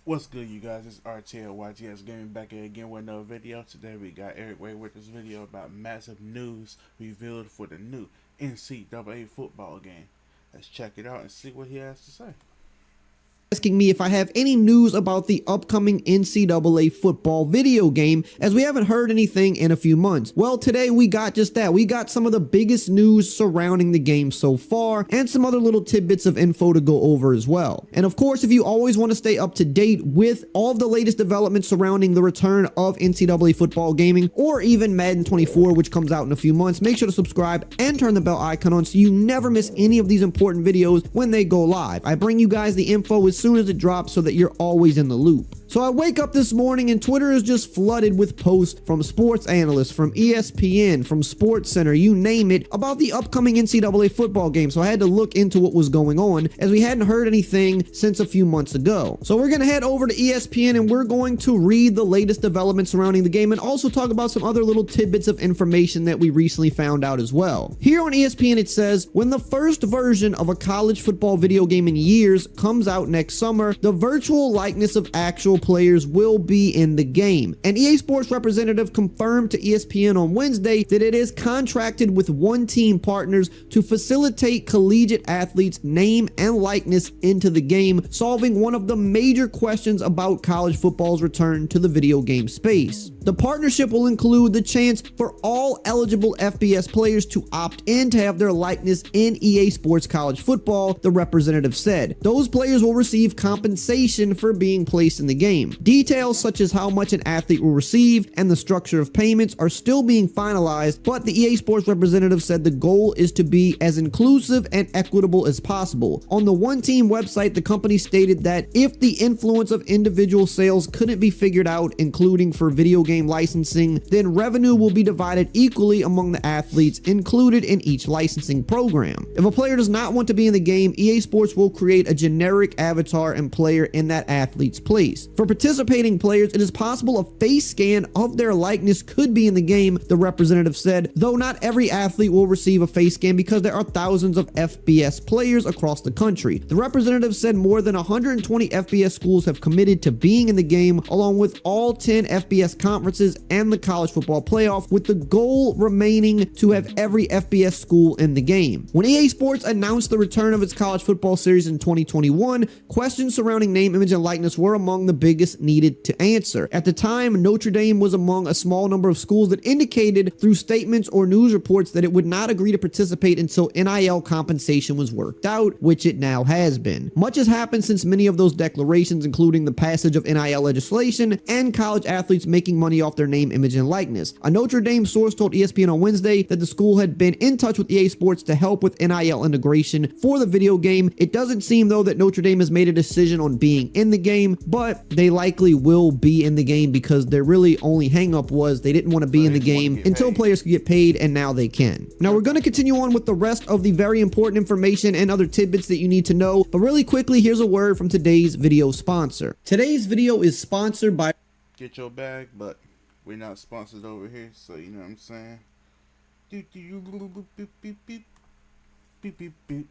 What's good, you guys? It's RTL YTSGaming back here again with another video. Today we got Eric Rayweather's video about massive news revealed for the new NCAA football game. Let's check it out and see what he has to say. Asking me if I have any news about the upcoming NCAA football video game, as we haven't heard anything in a few months. Well, today we got just that. We got some of the biggest news surrounding the game so far, and some other little tidbits of info to go over as well. And of course, if you always want to stay up to date with all of the latest developments surrounding the return of NCAA football gaming, or even Madden 24, which comes out in a few months, make sure to subscribe and turn the bell icon on so you never miss any of these important videos when they go live. I bring you guys the info as soon as it drops so that you're always in the loop. So I wake up this morning and Twitter is just flooded with posts from sports analysts, from ESPN, from SportsCenter, you name it, about the upcoming NCAA football game. So I had to look into what was going on, as we hadn't heard anything since a few months ago. So we're going to head over to ESPN and we're going to read the latest developments surrounding the game and also talk about some other little tidbits of information that we recently found out as well. Here on ESPN it says, when the first version of a college football video game in years comes out next summer, the virtual likeness of actual players will be in the game. An EA Sports representative confirmed to ESPN on Wednesday that it is contracted with One Team Partners to facilitate collegiate athletes' name and likeness into the game, solving one of the major questions about college football's return to the video game space. The partnership will include the chance for all eligible FBS players to opt in to have their likeness in EA Sports College Football, the representative said. Those players will receive compensation for being placed in the game. Details such as how much an athlete will receive and the structure of payments are still being finalized, but the EA Sports representative said the goal is to be as inclusive and equitable as possible. On the One Team website, the company stated that if the influence of individual sales couldn't be figured out, including for video game licensing, then revenue will be divided equally among the athletes included in each licensing program. If a player does not want to be in the game, EA Sports will create a generic avatar and player in that athlete's place. For participating players, it is possible a face scan of their likeness could be in the game, the representative said, though not every athlete will receive a face scan because there are thousands of FBS players across the country. The representative said more than 120 FBS schools have committed to being in the game, along with all 10 FBS conferences and the college football playoff, with the goal remaining to have every FBS school in the game. When EA Sports announced the return of its college football series in 2021, questions surrounding name, image, and likeness were among the biggest needed to answer. At the time, Notre Dame was among a small number of schools that indicated through statements or news reports that it would not agree to participate until NIL compensation was worked out, which it now has been. Much has happened since many of those declarations, including the passage of NIL legislation and college athletes making money off their name, image, and likeness. A Notre Dame source told ESPN on Wednesday that the school had been in touch with EA Sports to help with NIL integration for the video game. It doesn't seem, though, that Notre Dame has made a decision on being in the game, but they likely will be in the game because their really only hang-up was they didn't want to be in the game until players could get paid, and now they can. Now we're going to continue on with the rest of the very important information and other tidbits that you need to know, but really quickly, here's a word from today's video sponsor. Today's video is sponsored by Get your bag, but we're not sponsored over here, so you know what I'm saying. Beep, beep, beep.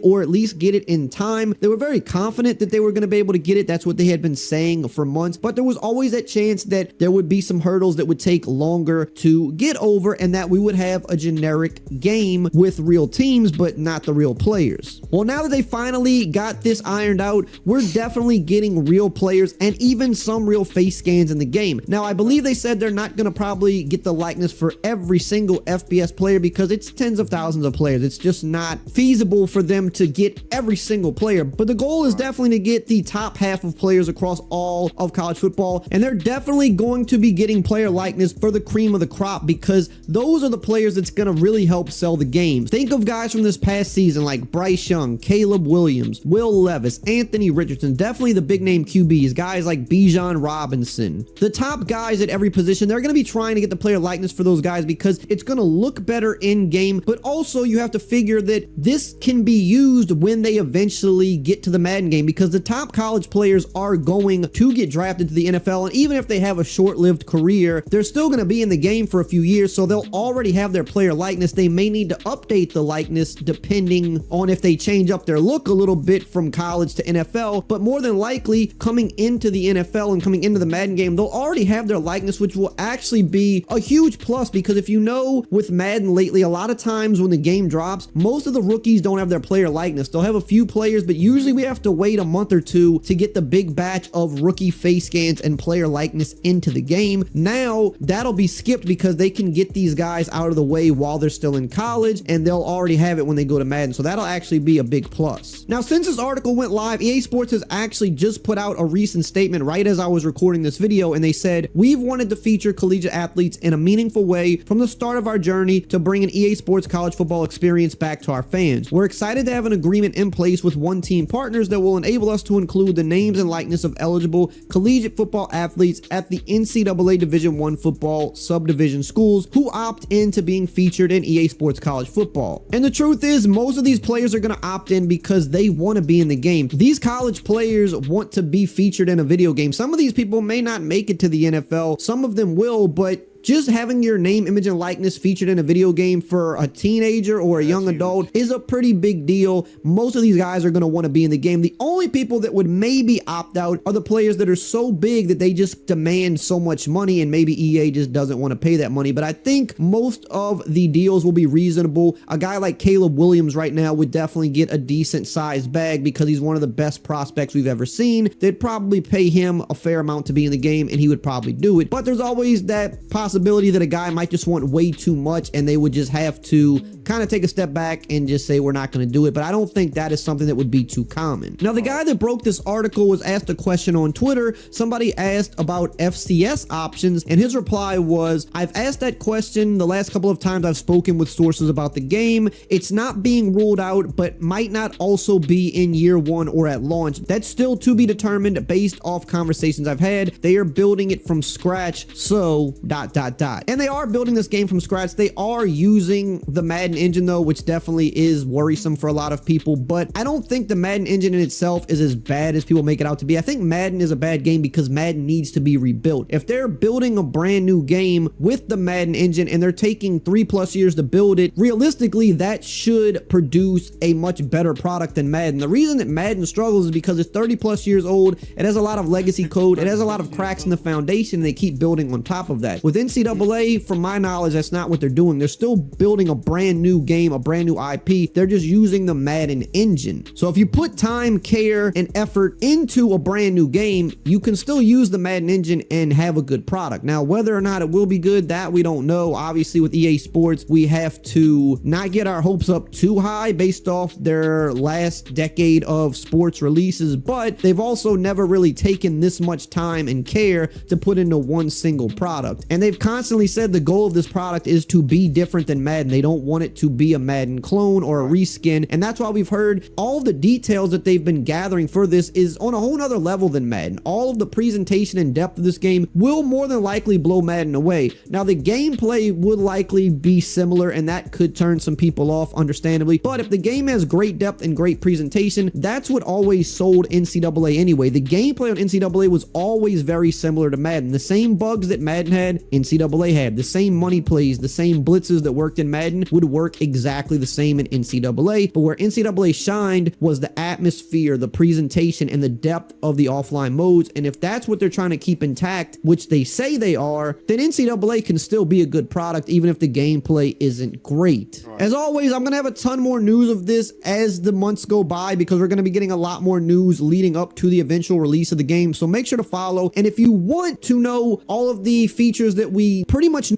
Or at least get it in time. They were very confident that they were going to be able to get it. That's what they had been saying for months, but there was always that chance that there would be some hurdles that would take longer to get over and that we would have a generic game with real teams, but not the real players. Well, now that they finally got this ironed out, we're definitely getting real players and even some real face scans in the game. Now, I believe they said they're not going to probably get the likeness for every single FBS player because it's tens of thousands of players. It's just not feasible for them to get every single player, but the goal is definitely to get the top half of players across all of college football, and they're definitely going to be getting player likeness for the cream of the crop because those are the players that's going to really help sell the games. Think of guys from this past season like Bryce Young, Caleb Williams, Will Levis, Anthony Richardson, definitely the big name QBs, guys like Bijan Robinson. The top guys at every position, they're going to be trying to get the player likeness for those guys because it's going to look better in game, but also you have to figure that this can be used when they eventually get to the Madden game, because the top college players are going to get drafted to the NFL, and even if they have a short-lived career, they're still going to be in the game for a few years, so they'll already have their player likeness. They may need to update the likeness depending on if they change up their look a little bit from college to NFL, but more than likely coming into the NFL and coming into the Madden game, they'll already have their likeness, which will actually be a huge plus, because if you know, with Madden lately, a lot of times when the game drops, most of the rookies don't have their player likeness. They'll have a few players, but usually we have to wait a month or two to get the big batch of rookie face scans and player likeness into the game. Now that'll be skipped because they can get these guys out of the way while they're still in college, and they'll already have it when they go to Madden, so that'll actually be a big plus. Now, since this article went live, EA Sports has actually just put out a recent statement right as I was recording this video, and they said, "We've wanted to feature collegiate athletes in a meaningful way from the start of our journey to bring an EA Sports college football experience back to our fans. We're excited to have an agreement in place with One Team partners that will enable us to include the names and likeness of eligible collegiate football athletes at the NCAA Division I football subdivision schools who opt into being featured in EA Sports college football." And the truth is, most of these players are going to opt in because they want to be in the game. These college players want to be featured in a video game. Some of these people may not make it to the NFL. Some of them will, but just having your name, image, and likeness featured in a video game for a teenager or a young adult is a pretty big deal. Most of these guys are going to want to be in the game. The only people that would maybe opt out are the players that are so big that they just demand so much money, and maybe EA just doesn't want to pay that money. But I think most of the deals will be reasonable. A guy like Caleb Williams right now would definitely get a decent sized bag because he's one of the best prospects we've ever seen. They'd probably pay him a fair amount to be in the game, and he would probably do it. But there's always that possibility that a guy might just want way too much, and they would just have to kind of take a step back and just say, we're not going to do it. But I don't think that is something that would be too common. Now, the guy that broke this article was asked a question on Twitter. Somebody asked about FCS options, and his reply was, "I've asked that question the last couple of times I've spoken with sources about the game. It's not being ruled out, but might not also be in year one or at launch. That's still to be determined based off conversations I've had. They are building it from scratch, so ... And they are building this game from scratch. They are using the Madden engine though, which definitely is worrisome for a lot of people, but I don't think the Madden engine in itself is as bad as people make it out to be. I think Madden is a bad game because Madden needs to be rebuilt. If they're building a brand new game with the Madden engine and they're taking 3+ years to build it, realistically, that should produce a much better product than Madden. The reason that Madden struggles is because it's 30+ years old. It has a lot of legacy code. It has a lot of cracks in the foundation, and they keep building on top of that. With NCAA, from my knowledge, that's not what they're doing. They're still building a brand new game, a brand new IP. They're just using the Madden engine. So if you put time, care, and effort into a brand new game, you can still use the Madden engine and have a good product. Now, whether or not it will be good, that we don't know. Obviously, with EA Sports, we have to not get our hopes up too high based off their last decade of sports releases, but they've also never really taken this much time and care to put into one single product. And they've constantly said the goal of this product is to be different than Madden. They don't want it to be a Madden clone or a reskin, and that's why we've heard all the details that they've been gathering for this is on a whole nother level than Madden. All of the presentation and depth of this game will more than likely blow Madden away. Now, the gameplay would likely be similar, and that could turn some people off, understandably, but if the game has great depth and great presentation, that's what always sold NCAA anyway. The gameplay on NCAA was always very similar to Madden. The same bugs that Madden had, NCAA had. The same money plays, the same blitzes that worked in Madden would work exactly the same in NCAA, but where NCAA shined was the atmosphere, the presentation, and the depth of the offline modes, and if that's what they're trying to keep intact, which they say they are, then NCAA can still be a good product even if the gameplay isn't great. As always, I'm going to have a ton more news of this as the months go by because we're going to be getting a lot more news leading up to the eventual release of the game, so make sure to follow, and if you want to know all of the features that we pretty much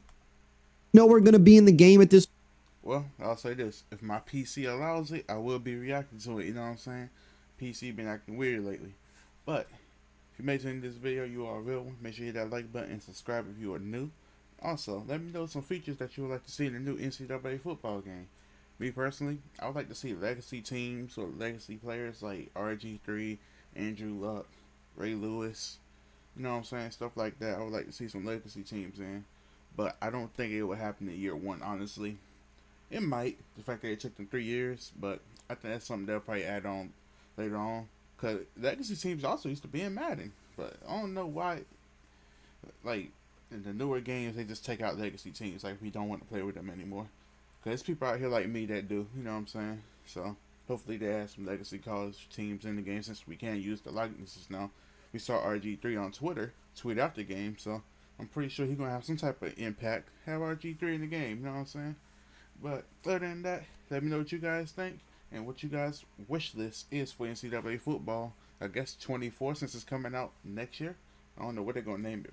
know we're going to be in the game at this. Well, I'll say this. If my PC allows it, I will be reacting to it. You know what I'm saying? PC been acting weird lately. But if you made it to the end of this video, you are a real one. Make sure you hit that like button and subscribe if you are new. Also, let me know some features that you would like to see in the new NCAA football game. Me personally, I would like to see legacy teams or legacy players like RG3, Andrew Luck, Ray Lewis. You know what I'm saying? Stuff like that. I would like to see some legacy teams in. But I don't think it will happen in year one, honestly. It might, the fact that it took them 3 years, but I think that's something they'll probably add on later on. Cause legacy teams also used to be in Madden, but I don't know why. Like in the newer games, they just take out legacy teams. Like we don't want to play with them anymore. Cause there's people out here like me that do. You know what I'm saying? So hopefully they add some legacy college teams in the game since we can't use the likenesses now. We saw RG3 on Twitter tweet out the game, so I'm pretty sure he's gonna have some type of impact. Have RG3 in the game. You know what I'm saying? But other than that, let me know what you guys think and what you guys' wish list is for NCAA football. I guess 24 since it's coming out next year. I don't know what they're gonna name it.